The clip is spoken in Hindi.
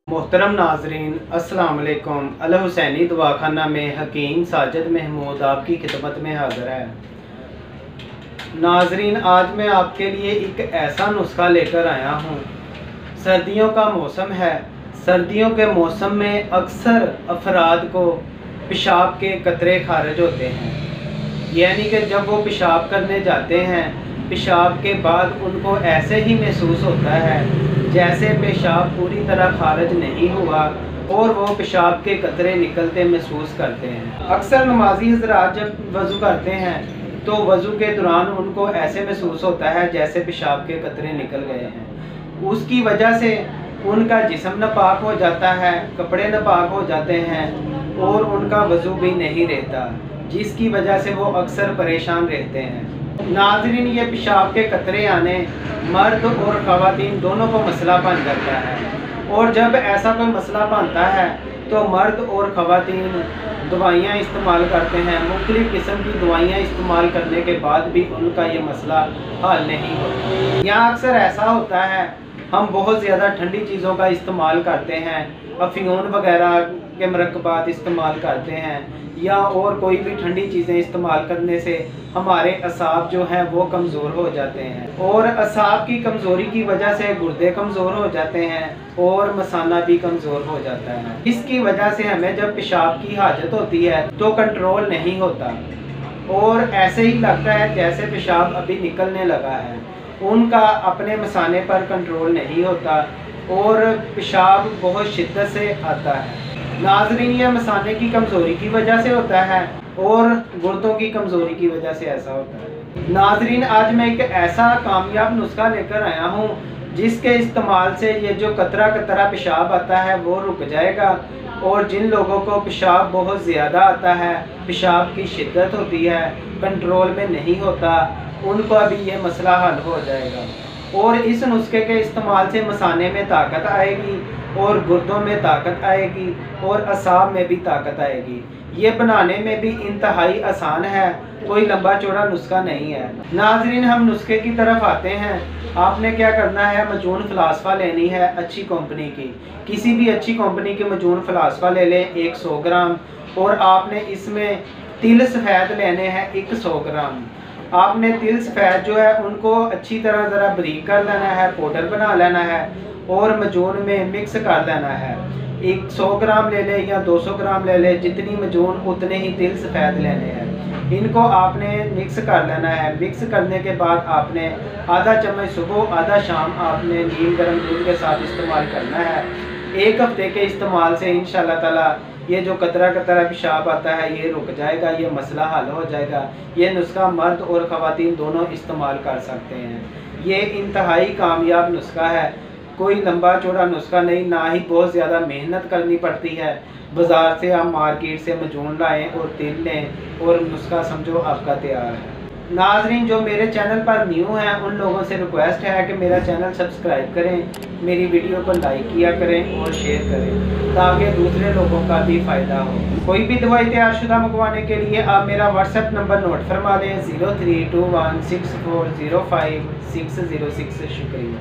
मोहतरम नाजरीन, अस्सलाम वालेकुम। अल हुसैनी दवाखाना में हकीम साजिद महमूद आपकी खिदमत में हाज़िर है। नाजरीन, आज मैं आपके लिए एक ऐसा नुस्खा लेकर आया हूँ। सर्दियों का मौसम है। सर्दियों के मौसम में अक्सर अफराद को पेशाब के कतरे खारिज होते हैं, यानी कि जब वो पेशाब करने जाते हैं, पेशाब के बाद उनको ऐसे ही महसूस होता है जैसे पेशाब पूरी तरह खारिज नहीं हुआ और वो पेशाब के कतरे निकलते महसूस करते हैं। अक्सर नमाजी हज़रात जब वज़ू करते हैं तो वज़ू के दौरान उनको ऐसे महसूस होता है जैसे पेशाब के कतरे निकल गए हैं। उसकी वजह से उनका जिस्म नापाक हो जाता है, कपड़े नापाक हो जाते हैं और उनका वज़ू भी नहीं रहता, जिसकी वजह से वो अक्सर परेशान रहते हैं। नाज़रीन, ये पेशाब के कतरे आने मर्द और ख़वातीन दोनों को मसला बन जाता है, और जब ऐसा कोई मसला बनता है तो मर्द और ख़वातीन दवाइयाँ इस्तेमाल करते हैं। मुख्तलिफ़ किस्म की दवाइयाँ इस्तेमाल करने के बाद भी उनका ये मसला हल नहीं होता। यहाँ अक्सर ऐसा होता है, हम बहुत ज़्यादा ठंडी चीज़ों का इस्तेमाल करते हैं, अफ़ीन वगैरह के मरकबात इस्तेमाल करते हैं, या और कोई भी ठंडी चीज़ें इस्तेमाल करने से हमारे असाब जो हैं वो कमज़ोर हो जाते हैं, और असाब की कमज़ोरी की वजह से गुर्दे कमज़ोर हो जाते हैं और मसाना भी कमज़ोर हो जाता है। इसकी वजह से हमें जब पेशाब की हाजत होती है तो कंट्रोल नहीं होता और ऐसे ही लगता है जैसे पेशाब अभी निकलने लगा है। उनका अपने मसाने पर कंट्रोल नहीं होता और पेशाब बहुत शिद्दत से आता है। नाज़रीन, यह मसाने की कमज़ोरी की वजह से होता है और गुर्दों की कमज़ोरी की वजह से ऐसा होता है। नाज़रीन, आज मैं एक ऐसा कामयाब नुस्खा लेकर आया हूँ जिसके इस्तेमाल से ये जो कतरा कतरा पेशाब आता है वो रुक जाएगा, और जिन लोगों को पेशाब बहुत ज़्यादा आता है, पेशाब की शिद्दत होती है, कंट्रोल में नहीं होता, उनको अभी ये मसला हल हो जाएगा। और इस नुस्खे के इस्तेमाल से मसाने में ताकत आएगी और गुर्दों में ताकत आएगी और असाब में भी ताकत आएगी। ये बनाने में भी इंतहाई आसान है, कोई लंबा चौड़ा नुस्खा नहीं है। नाजरीन, हम नुस्खे की तरफ आते हैं। आपने क्या करना है, मजून फलासफा लेनी है अच्छी कंपनी की। किसी भी अच्छी कंपनी की मजून फलासफा ले लें 100 ग्राम, और आपने इसमें तिल सफ़ेद लेने हैं 100 ग्राम। आपने तिल सफ़ेद जो है उनको अच्छी तरह ज़रा बारीक कर लेना है, पाउडर बना लेना है और मजून में मिक्स कर लेना है। 100 ग्राम ले ले या 200 ग्राम ले ले, जितनी मजून उतने ही तिल सफ़ेद लेने हैं। इनको आपने मिक्स कर लेना है। मिक्स करने के बाद आपने आधा चम्मच सुबह आधा शाम आपने नीम गर्म दूध के साथ इस्तेमाल करना है। 1 हफ्ते के इस्तेमाल से इंशाल्लाह ताला ये जो कतरा कतरा पेशाब आता है ये रुक जाएगा, ये मसला हल हो जाएगा। ये नुस्खा मर्द और ख़वातीन दोनों इस्तेमाल कर सकते हैं। ये इंतहाई कामयाब नुस्खा है, कोई लंबा चौड़ा नुस्खा नहीं, ना ही बहुत ज़्यादा मेहनत करनी पड़ती है। बाज़ार से आप मार्केट से मजून लाएँ और तिल लें और नुस्खा समझो आपका तैयार है। नाजरीन, जो मेरे चैनल पर न्यू हैं उन लोगों से रिक्वेस्ट है कि मेरा चैनल सब्सक्राइब करें, मेरी वीडियो को लाइक किया करें और शेयर करें ताकि दूसरे लोगों का भी फ़ायदा हो। कोई भी दवाई तैयारशुदा मंगवाने के लिए आप मेरा व्हाट्सएप नंबर नोट फरमा लें 03216405 606। शुक्रिया।